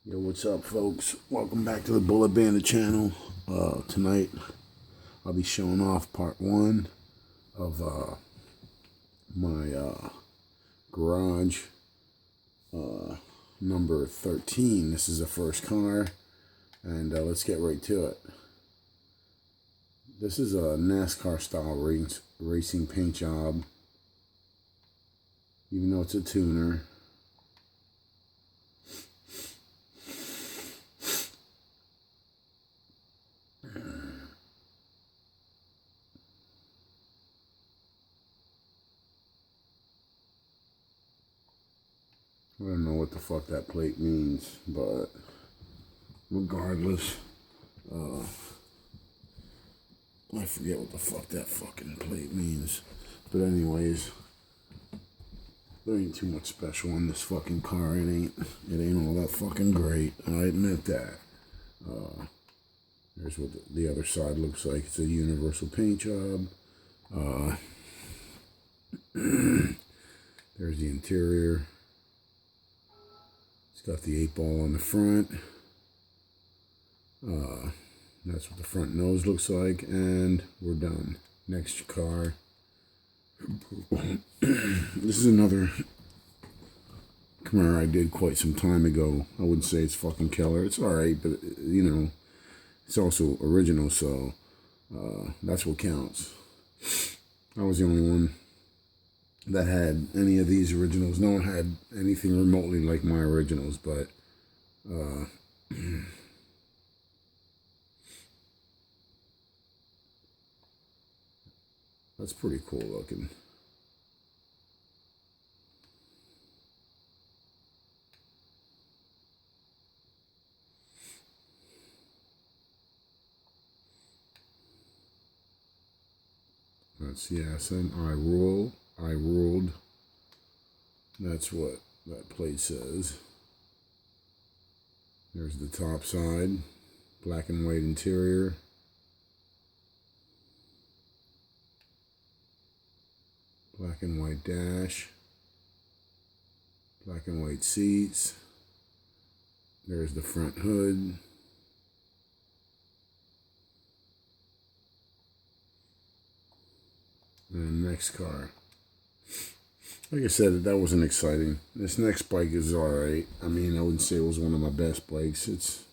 Yo, what's up, folks? Welcome back to the Bullet Bandit channel. Tonight, I'll be showing off part one of my garage number 13. This is the first car, and let's get right to it. This is a NASCAR style racing paint job, even though it's a tuner. I don't know what the fuck that plate means, but regardless, I forget what the fuck that fucking plate means. But anyways, there ain't too much special on this fucking car. It ain't all that fucking great. I admit that. Here's what the other side looks like. It's a universal paint job. There's the interior. It's got the 8-ball on the front. That's what the front nose looks like, and we're done. Next car. This is another Camaro I did quite some time ago. I wouldn't say it's fucking killer. It's alright, but you know, it's also original, so that's what counts. I was the only one that had any of these originals. No one had anything remotely like my originals, but that's pretty cool looking. That's yes, and I ruled. That's what that plate says. There's the top side, black and white interior. Black and white dash. Black and white seats. There's the front hood. And next car. Like I said, that wasn't exciting. This next bike is alright. I mean, I wouldn't say it was one of my best bikes. It's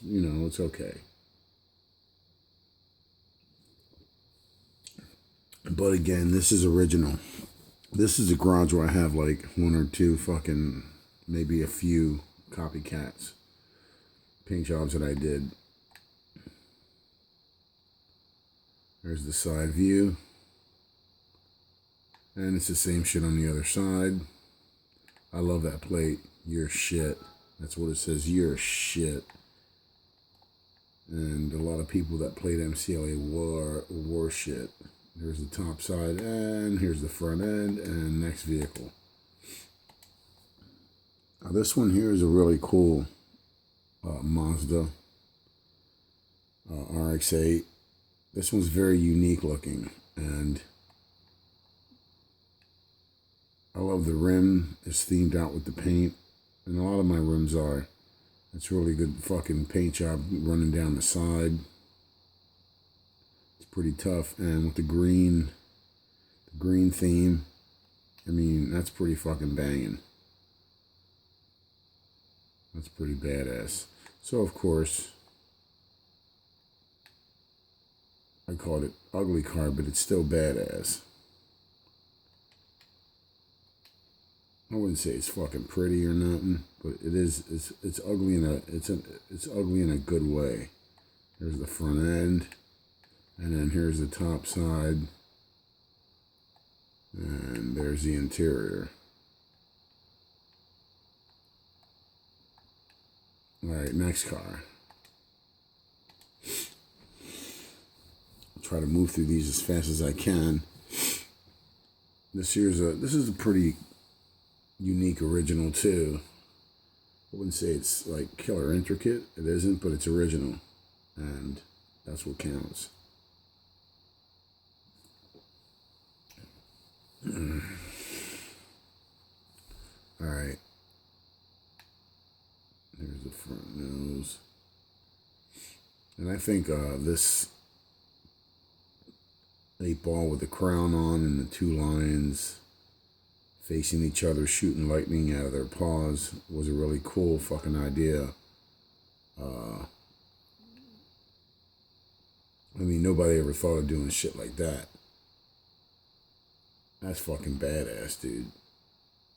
you know, it's okay. But again, this is original. This is a garage where I have like one or two fucking, maybe a few copycats. Paint jobs that I did. There's the side view. And it's the same shit on the other side. I love that plate. You're shit. That's what it says. You're shit. And a lot of people that played MCLA wore shit. There's the top side, and here's the front end, and next vehicle. Now this one here is a really cool Mazda RX-8. This one's very unique looking, and I love the rim. It's themed out with the paint, and a lot of my rims are. It's really good fucking paint job running down the side. It's pretty tough, and with the green theme, I mean, that's pretty fucking banging. That's pretty badass. So of course, I called it ugly car, but it's still badass. I wouldn't say it's fucking pretty or nothing, but it is. It's ugly it's ugly in a good way. There's the front end, and then here's the top side, and there's the interior. All right, next car. I'll try to move through these as fast as I can. This is a pretty unique original too. I wouldn't say it's like killer intricate. It isn't, but it's original, and that's what counts. All right. There's There's the front nose. And I think this 8-ball with the crown on and the two lions facing each other, shooting lightning out of their paws was a really cool fucking idea. I mean, nobody ever thought of doing shit like that. That's fucking badass, dude.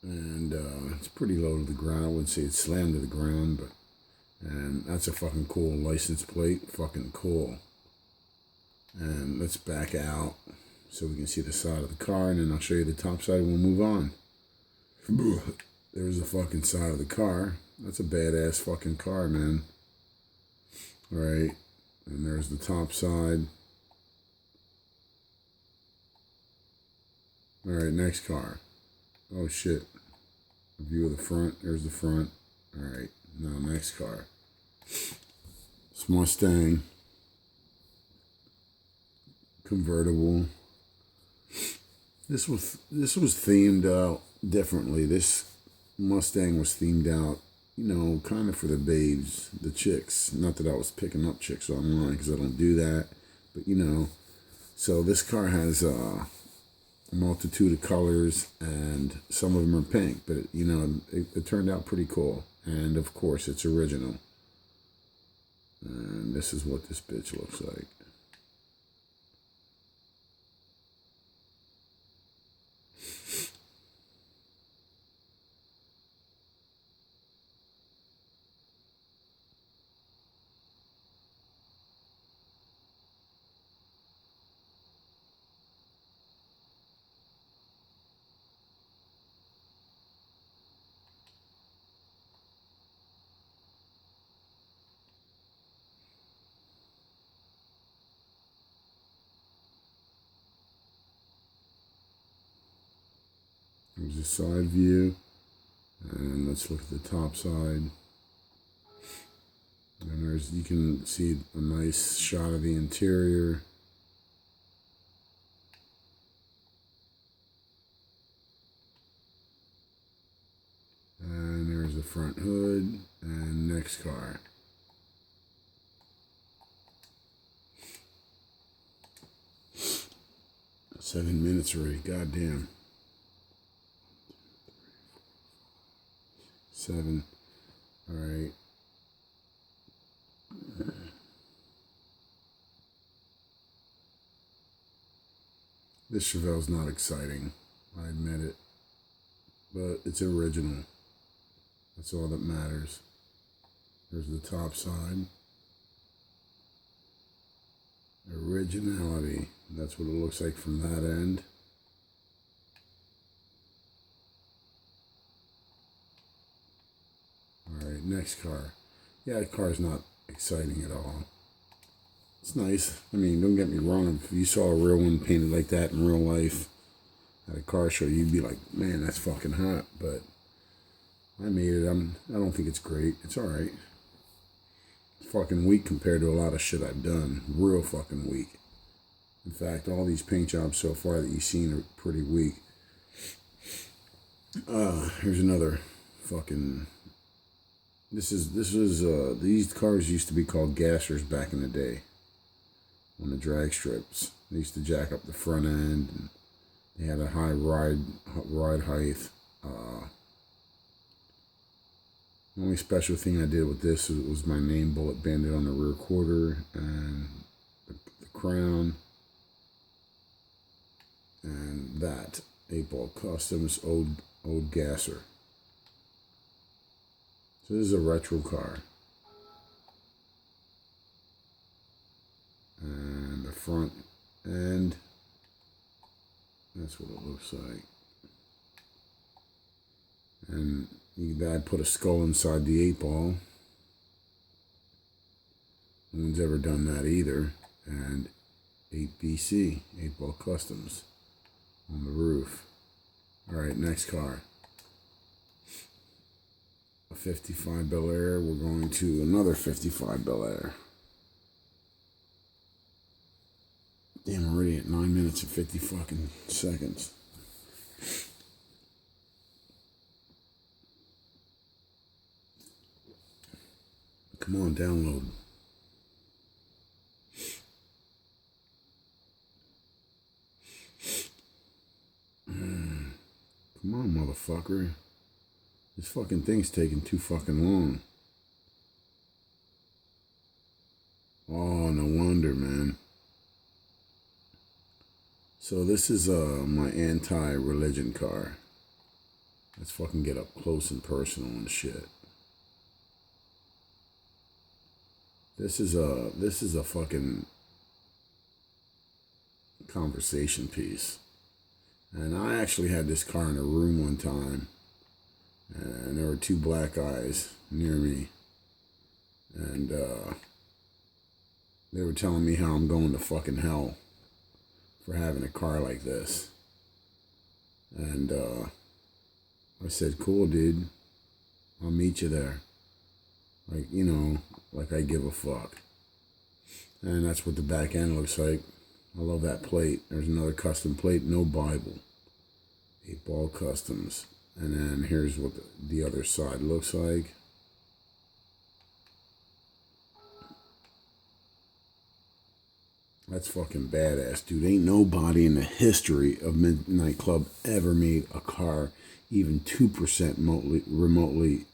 And it's pretty low to the ground. I wouldn't say it's slammed to the ground, but and that's a fucking cool license plate. Fucking cool. And let's back out so we can see the side of the car, and then I'll show you the top side and we'll move on. There's the fucking side of the car. That's a badass fucking car, man. All right. And there's the top side. All right, next car. Oh shit. View of the front. There's the front. All right, now next car. It's Mustang. Convertible. This was themed out differently. This Mustang was themed out, you know, kind of for the babes, the chicks. Not that I was picking up chicks online, because I don't do that, but you know. So this car has a multitude of colors, and some of them are pink, but you know, it turned out pretty cool. And of course, it's original. And this is what this bitch looks like. Here's a side view, and let's look at the top side. And you can see a nice shot of the interior. And there's the front hood, and next car. Seven minutes already, goddamn. 7. All right. This Chevelle's not exciting, I admit it, but it's original. That's all that matters. There's the top side. Originality. That's what it looks like from that end. All right, next car. Yeah, the car's not exciting at all. It's nice. I mean, don't get me wrong. If you saw a real one painted like that in real life at a car show, you'd be like, man, that's fucking hot. But I made it. I don't think it's great. It's all right. It's fucking weak compared to a lot of shit I've done. Real fucking weak. In fact, all these paint jobs so far that you've seen are pretty weak. Here's another fucking... These cars used to be called gassers back in the day on the drag strips. They used to jack up the front end, and they had a high ride height. The only special thing I did with this was my name bullet banded on the rear quarter and the crown, and that 8-ball Customs old gasser. So this is a retro car. And the front end, that's what it looks like. And I'd put a skull inside the 8-ball. No one's ever done that either. And 8BC, 8-ball Customs on the roof. All right, next car. A 55 Bel Air. We're going to another 55 Bel Air. Damn, I'm already at 9 minutes and 50 fucking seconds. Come on, download. Come on, motherfucker. This fucking thing's taking too fucking long. Oh, no wonder, man. So this is my anti-religion car. Let's fucking get up close and personal and shit. This is a fucking conversation piece. And I actually had this car in a room one time, and there were two black guys near me, and they were telling me how I'm going to fucking hell for having a car like this. And I said, cool, dude, I'll meet you there. Like, you know, like I give a fuck. And that's what the back end looks like. I love that plate. There's another custom plate, no Bible. 8-Ball Customs. And then here's what the other side looks like. That's fucking badass, dude. Ain't nobody in the history of Midnight Club ever made a car even 2% remotely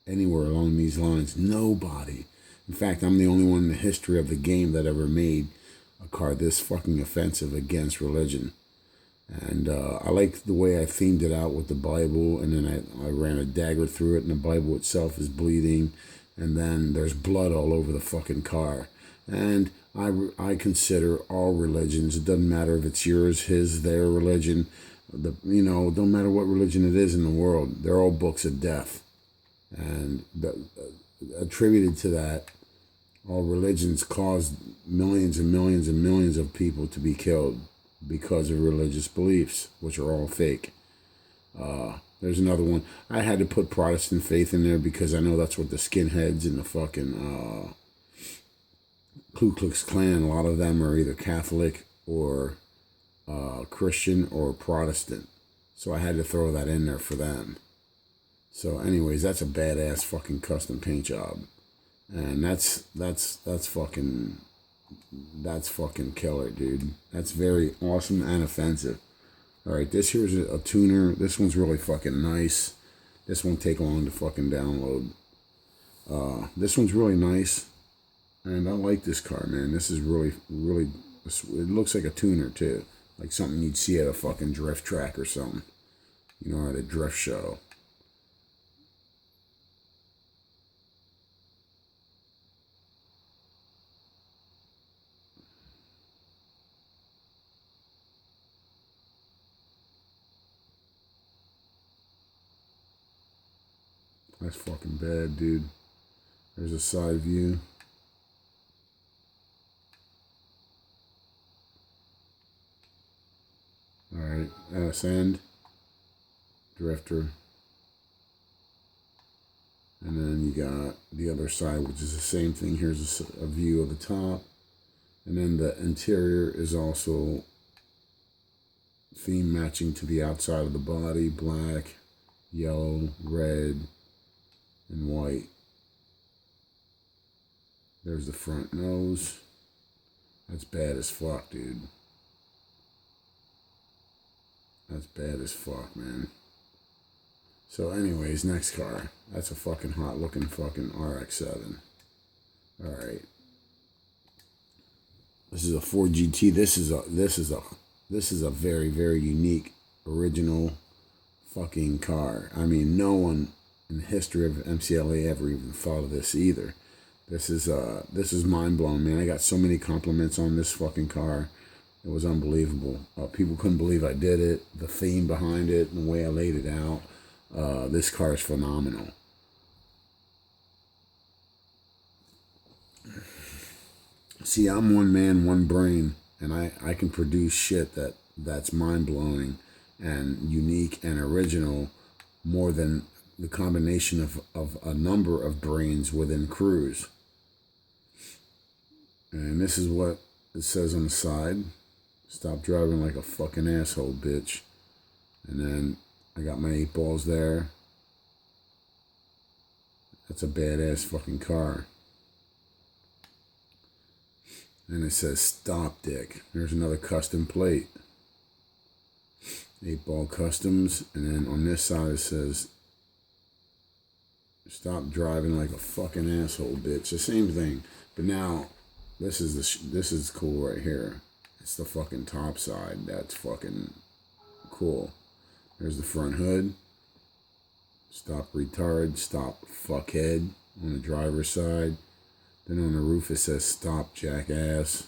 anywhere along these lines. Nobody. In fact, I'm the only one in the history of the game that ever made a car this fucking offensive against religion. And I like the way I themed it out with the Bible, and then I ran a dagger through it, and the Bible itself is bleeding, and then there's blood all over the fucking car. And I consider all religions, it doesn't matter if it's yours, his, their religion, you know, don't matter what religion it is in the world, they're all books of death. And attributed to that, all religions caused millions and millions and millions of people to be killed because of religious beliefs, which are all fake. There's another one. I had to put Protestant faith in there because I know that's what the skinheads and the fucking Ku Klux Klan, a lot of them are either Catholic or Christian or Protestant. So I had to throw that in there for them. So anyways, that's a badass fucking custom paint job. And that's fucking killer, dude. That's very awesome and offensive. All right, this here's a tuner. This one's really fucking nice. This won't take long to fucking download. This one's really nice, and I like this car, man. This is really, really, it looks like a tuner too, like something you'd see at a fucking drift track or something, you know, at a drift show. That's fucking bad, dude. There's a side view. Alright, ass end. Drifter. And then you got the other side, which is the same thing. Here's a view of the top. And then the interior is also theme matching to the outside of the body. Black, yellow, red, and white. There's the front nose. That's bad as fuck, dude. That's bad as fuck, man. So anyways, next car. That's a fucking hot looking fucking RX-7. Alright. This is a Ford GT. This is a very, very unique, original fucking car. I mean, no one in the history of MCLA ever even thought of this either. This is mind blowing, man. I got so many compliments on this fucking car. It was unbelievable. People couldn't believe I did it. The theme behind it and the way I laid it out. This car is phenomenal. See, I'm one man, one brain, and I can produce shit that's mind blowing and unique and original more than the combination of a number of brains within crews. And this is what it says on the side. Stop driving like a fucking asshole, bitch. And then I got my 8 balls there. That's a badass fucking car. And it says stop dick. There's another custom plate. 8-Ball Customs. And then on this side it says stop driving like a fucking asshole, bitch. The same thing. But now this is cool right here. It's the fucking top side. That's fucking cool. There's the front hood. Stop retard. Stop fuckhead on the driver's side. Then on the roof it says stop jackass.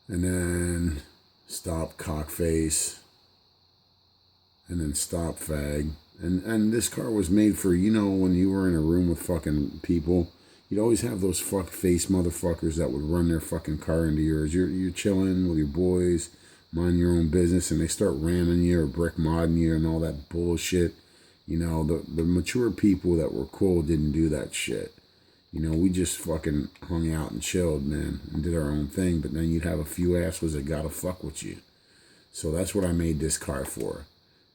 And then stop cockface. And then stop fag. And this car was made for, you know, when you were in a room with fucking people, you'd always have those fuck face motherfuckers that would run their fucking car into yours. You're chilling with your boys, mind your own business, and they start ramming you or brick modding you and all that bullshit. You know, the mature people that were cool didn't do that shit. You know, we just fucking hung out and chilled, man, and did our own thing. But then you'd have a few assholes that gotta fuck with you. So that's what I made this car for.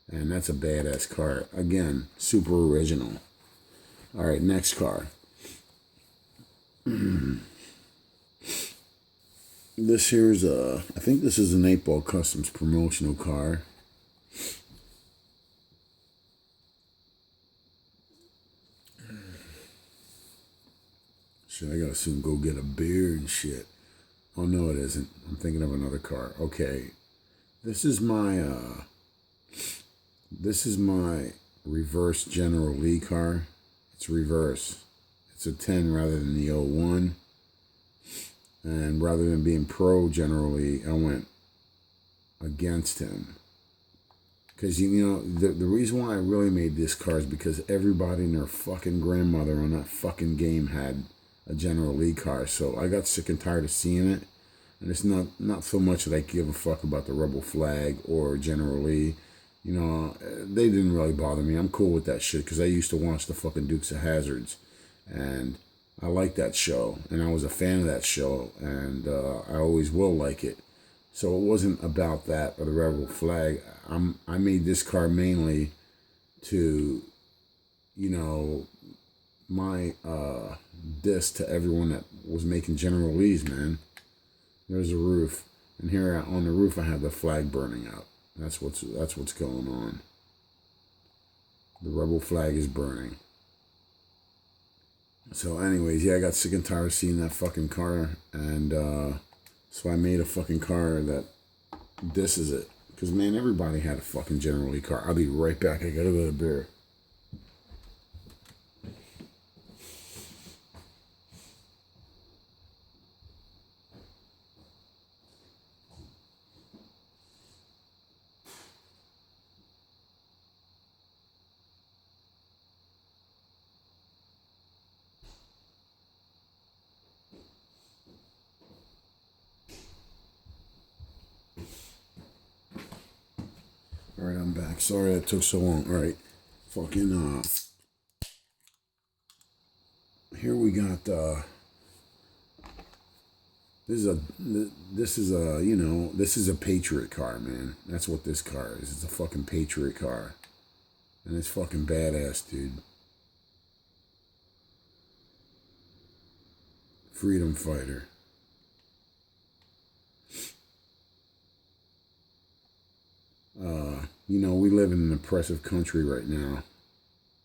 And that's a badass car. Again, super original. All right, next car. This here's I think this is an 8-Ball Customs promotional car. Shit, I gotta soon go get a beer and shit. Oh no, it isn't. I'm thinking of another car. Okay, this is my reverse General Lee car. It's reverse. It's a 10 rather than the 01. And rather than being pro General Lee, I went against him. Because, you know, the reason why I really made this car is because everybody and their fucking grandmother on that fucking game had a General Lee car. So I got sick and tired of seeing it. And it's not so much that I give a fuck about the Rebel Flag or General Lee. You know, they didn't really bother me. I'm cool with that shit because I used to watch the fucking Dukes of Hazzards. And I like that show. And I was a fan of that show. And I always will like it. So it wasn't about that or the Rebel Flag. I made this car mainly to, you know, my diss to everyone that was making General Lee's, man. There's a roof. And here on the roof I have the flag burning out. That's what's going on. The Rebel flag is burning. So anyways, yeah, I got sick and tired of seeing that fucking car. And so I made a fucking car that disses it. Because, man, everybody had a fucking General Lee car. I'll be right back. I gotta go to beer. All right, I'm back. Sorry that took so long. All right, fucking here we got this is a Patriot car, man. That's what this car is. It's a fucking Patriot car, and it's fucking badass, dude. Freedom fighter. You know, we live in an oppressive country right now.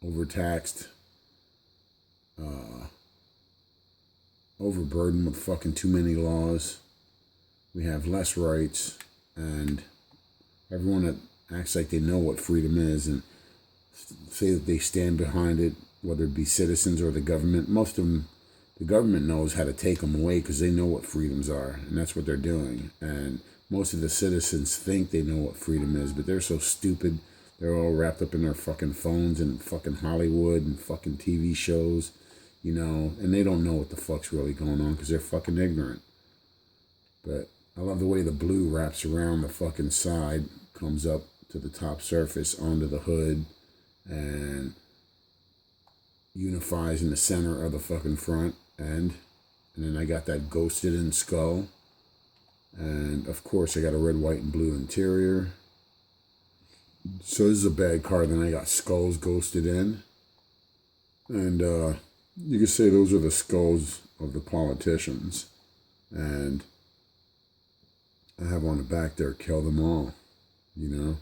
Overtaxed. Overburdened with fucking too many laws. We have less rights. And everyone that acts like they know what freedom is and say that they stand behind it, whether it be citizens or the government, most of them, the government knows how to take them away because they know what freedoms are. And that's what they're doing. And most of the citizens think they know what freedom is, but they're so stupid. They're all wrapped up in their fucking phones and fucking Hollywood and fucking TV shows, you know, and they don't know what the fuck's really going on because they're fucking ignorant. But I love the way the blue wraps around the fucking side, comes up to the top surface, onto the hood, and unifies in the center of the fucking front end. And then I got that ghosted in skull. And of course I got a red, white, and blue interior. So this is a bad car. Then I got skulls ghosted in. And You could say those are the skulls of the politicians. And I have on the back there, kill them all, you know?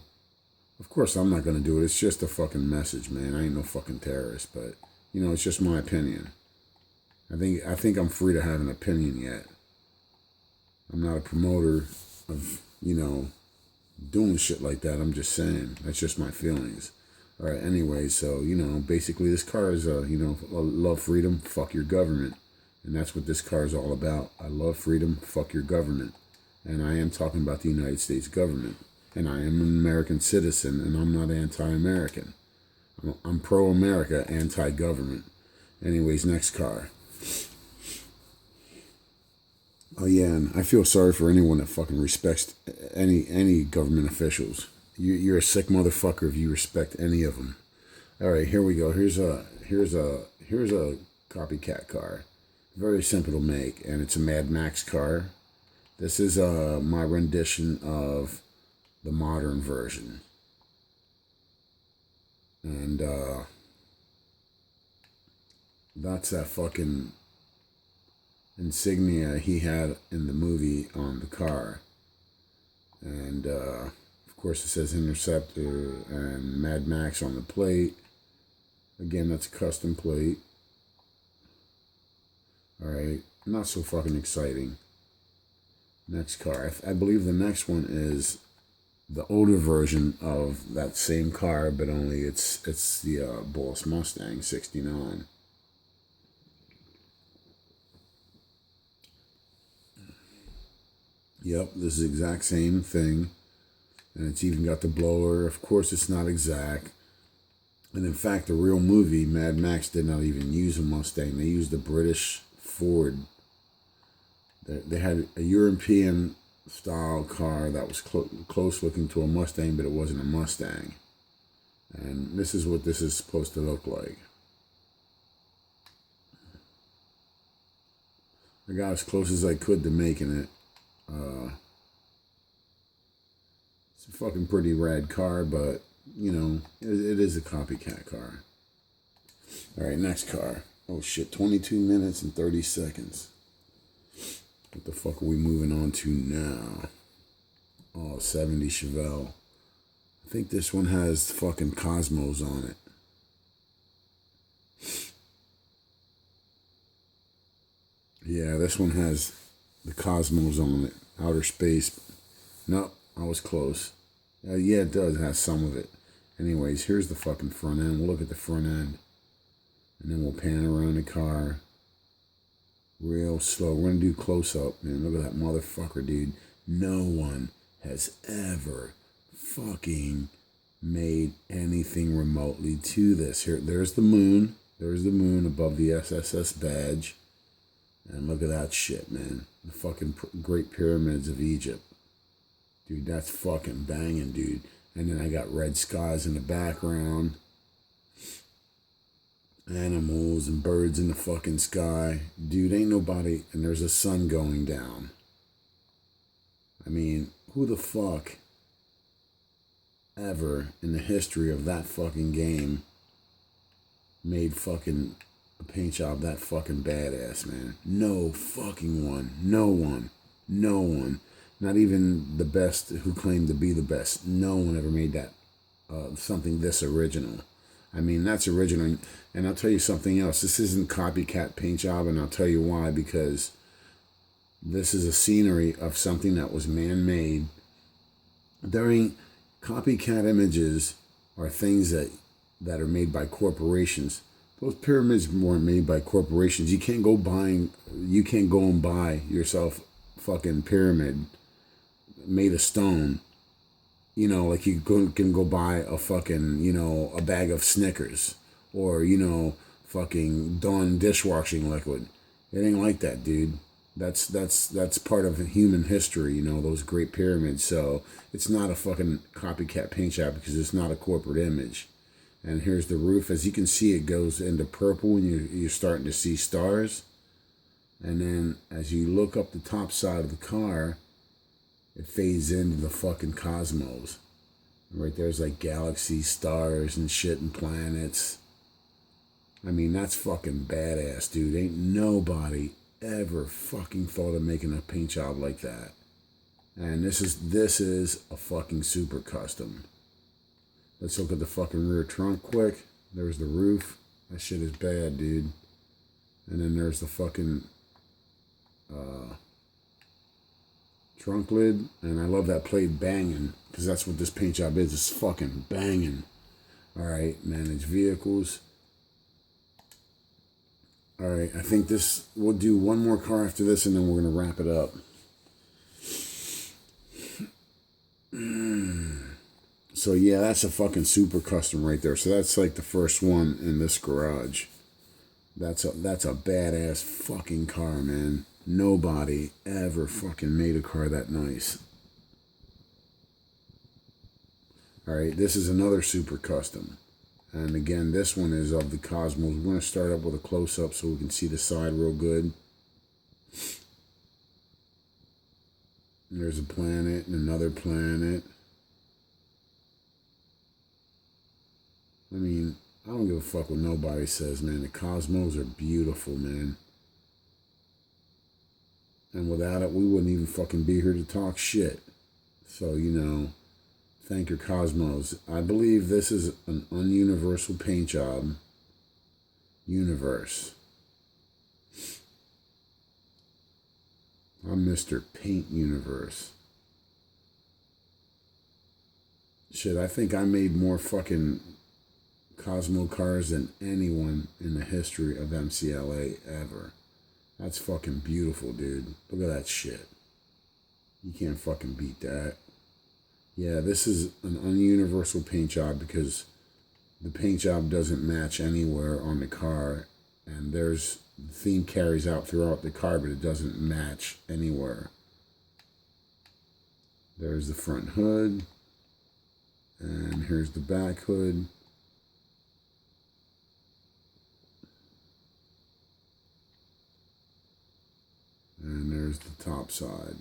Of course, I'm not going to do it. It's just a fucking message, man. I ain't no fucking terrorist, but, you know, it's just my opinion. I think I'm free to have an opinion yet. I'm not a promoter of, you know, doing shit like that. I'm just saying. That's just my feelings. All right, anyway, so, you know, basically this car is, you know, love freedom, fuck your government. And that's what this car is all about. I love freedom, fuck your government. And I am talking about the United States government. And I am an American citizen, and I'm not anti-American. I'm pro-America, anti-government. Anyways, next car. Oh yeah, and I feel sorry for anyone that fucking respects any government officials. You're a sick motherfucker if you respect any of them. All right, here we go. Here's a copycat car. Very simple to make, and it's a Mad Max car. This is my rendition of the modern version. And that's that fucking insignia he had in the movie on the car. And of course it says Interceptor and Mad Max on the plate. Again, that's a custom plate. Alright, not so fucking exciting. Next car. I believe the next one is the older version of that same car, but only it's the Boss Mustang 69. Yep, this is the exact same thing. And it's even got the blower. Of course, it's not exact. And in fact, the real movie, Mad Max, did not even use a Mustang. They used a British Ford. They had a European style car that was close looking to a Mustang, but it wasn't a Mustang. And this is what this is supposed to look like. I got as close as I could to making it. It's a fucking pretty rad car, but, you know, it is a copycat car. All right, next car. Oh, shit, 22 minutes and 30 seconds. What the fuck are we moving on to now? Oh, 70 Chevelle. I think this one has fucking Cosmos on it. Yeah, this one has the Cosmos on it. Outer space. Nope, I was close. Yeah, it does have some of it. Anyways, here's the fucking front end. We'll look at the front end. And then we'll pan around the car. Real slow. We're going to do close up, man. Look at that motherfucker, dude. No one has ever fucking made anything remotely to this. Here, there's the moon. There's the moon above the SSS badge. And look at that shit, man. The fucking Great Pyramids of Egypt. Dude, that's fucking banging, dude. And then I got red skies in the background. Animals and birds in the fucking sky. Dude, ain't nobody... And there's a sun going down. I mean, who the fuck ever in the history of that fucking game made fucking a paint job that fucking badass, man? No fucking one. No one. No one. Not even the best who claimed to be the best. No one ever made that something this original. I mean, that's original. And I'll tell you something else. This isn't copycat paint job, and I'll tell you why. Because this is a scenery of something that was man-made. Copycat images are things that are made by corporations. Those pyramids weren't made by corporations. You can't go and buy yourself fucking pyramid made of stone. You know, like you can go buy a fucking, you know, a bag of Snickers or, you know, fucking Dawn dishwashing liquid. It ain't like that, dude. That's part of human history, you know, those great pyramids. So it's not a fucking copycat paint job because it's not a corporate image. And here's the roof. As you can see, it goes into purple and you're starting to see stars. And then as you look up the top side of the car, it fades into the fucking cosmos. Right there's like galaxies, stars, and shit, and planets. I mean, that's fucking badass, dude. Ain't nobody ever fucking thought of making a paint job like that. And this is a fucking super custom. Let's look at the fucking rear trunk quick. There's the roof. That shit is bad, dude. And then there's the fucking trunk lid. And I love that plate banging, because that's what this paint job is. It's fucking banging. Alright, manage vehicles. Alright, I think we'll do one more car after this, and then we're going to wrap it up. So yeah, that's a fucking super custom right there. So that's like the first one in this garage. That's a badass fucking car, man. Nobody ever fucking made a car that nice. Alright, this is another super custom. And again, this one is of the Cosmos. We're going to start up with a close-up so we can see the side real good. There's a planet and another planet. I mean, I don't give a fuck what nobody says, man. The Cosmos are beautiful, man. And without it, we wouldn't even fucking be here to talk shit. So, you know, thank your Cosmos. I believe this is an ununiversal paint job. Universe. I'm Mr. Paint Universe. Shit, I think I made more fucking Cosmo cars than anyone in the history of MCLA ever. That's fucking beautiful, dude. Look at that shit. You can't fucking beat that. Yeah, this is an ununiversal paint job because the paint job doesn't match anywhere on the car, and the theme carries out throughout the car, but it doesn't match anywhere. There's the front hood, and here's the back hood. And there's the top side.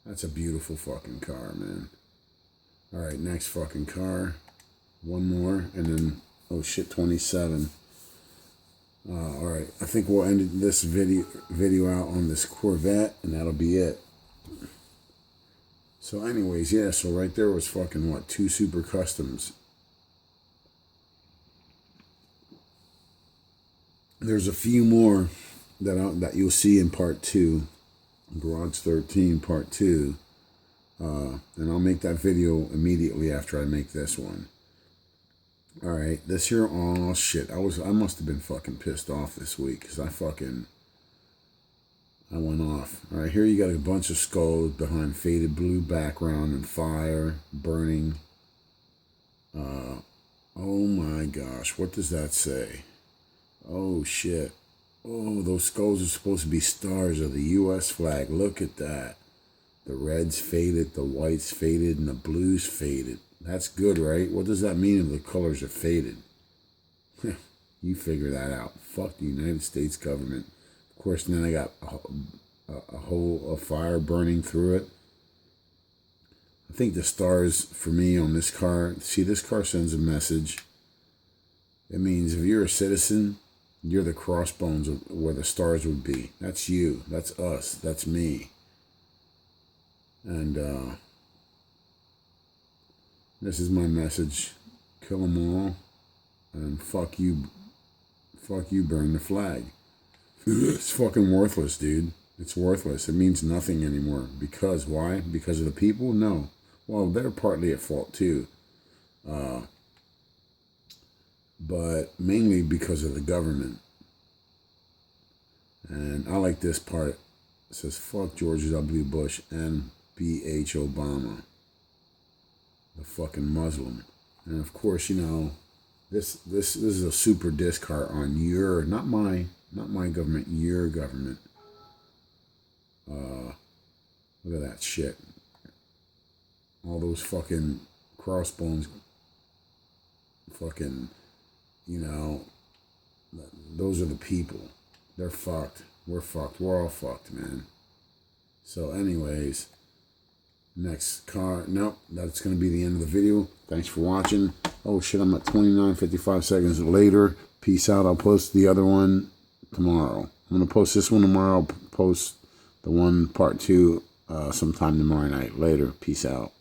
That's a beautiful fucking car, man. Alright, next fucking car. One more, and then, oh shit, 27. Alright, I think we'll end this video out on this Corvette, and that'll be it. So anyways, yeah, so right there was fucking, what, 2 super customs. There's a few more that you'll see in part 2, Garage 13 part 2, and I'll make that video immediately after I make this one. All right, this here, oh shit, I must have been fucking pissed off this week because I went off. All right, here you got a bunch of skulls behind faded blue background and fire burning. Oh my gosh, what does that say? Oh shit. Oh, those skulls are supposed to be stars of the U.S. flag. Look at that. The red's faded, the white's faded, and the blue's faded. That's good, right? What does that mean if the colors are faded? You figure that out. Fuck the United States government. Of course, then I got a hole of fire burning through it. I think the stars, for me, on this car, see, this car sends a message. It means if you're a citizen, you're the crossbones of where the stars would be. That's you. That's us. That's me. And this is my message. Kill them all. And fuck you. Fuck you, burn the flag. It's fucking worthless, dude. It's worthless. It means nothing anymore. Because, why? Because of the people? No. Well, they're partly at fault too. But mainly because of the government. And I like this part. It says, fuck George W. Bush and B.H. Obama. The fucking Muslim. And of course, you know, this is a super disc car on your, not my government, your government. Look at that shit. All those fucking crossbones, fucking, you know, those are the people. They're fucked. We're fucked. We're all fucked, man. So anyways, next car. Nope, that's going to be the end of the video. Thanks for watching. Oh shit, I'm at 29:55 seconds later. Peace out. I'll post the other one tomorrow. I'm going to post this one tomorrow. I'll post the one part 2 sometime tomorrow night. Later. Peace out.